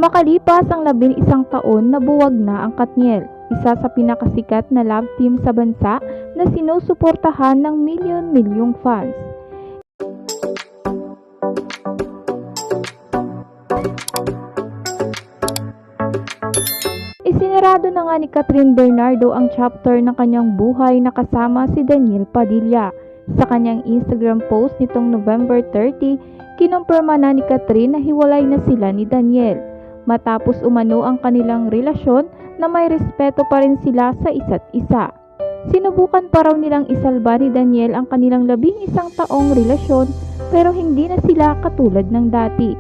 Makalipas ang 11 taon, nabuwag na ang Katniel, isa sa pinakasikat na love team sa bansa na sinusuportahan ng milyon-milyong fans. Isinarado na nga ni Catherine Bernardo ang chapter ng kanyang buhay na kasama si Daniel Padilla. Sa kanyang Instagram post nitong November 30, kinumpirma na ni Catherine na hiwalay na sila ni Daniel. Matapos umano ang kanilang relasyon na may respeto pa rin sila sa isa't isa. Sinubukan pa raw nilang isalba ni Daniel ang kanilang 11 taong relasyon pero hindi na sila katulad ng dati.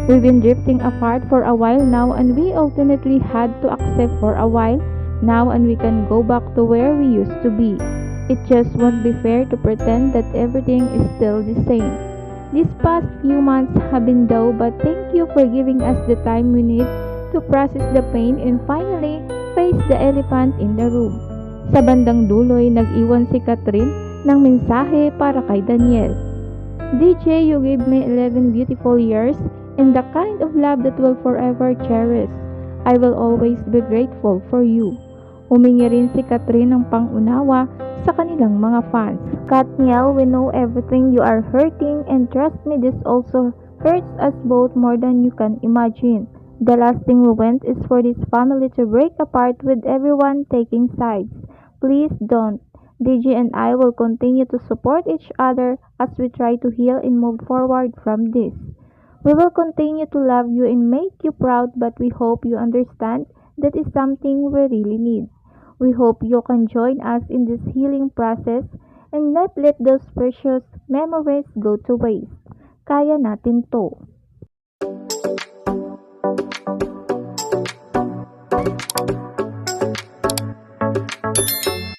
We've been drifting apart for a while now and we ultimately had to accept for a while now and we can go back to where we used to be. It just won't be fair to pretend that everything is still the same. These past few months have been dull but thank you for giving us the time we need to process the pain and finally face the elephant in the room. Sa bandang duloy, nag-iwan si Catherine ng mensahe para kay Daniel. DJ, you gave me 11 beautiful years and the kind of love that will forever cherish. I will always be grateful for you. Humingi rin si Catherine ng pangunawa sa kanilang mga fans. Katniel, we know everything you are hurting and trust me, this also hurts us both more than you can imagine. The last thing we want is for this family to break apart with everyone taking sides. Please don't. DJ and I will continue to support each other as we try to heal and move forward from this. We will continue to love you and make you proud, but we hope you understand that is something we really need. We hope you can join us in this healing process and not let those precious memories go to waste. Kaya natin to.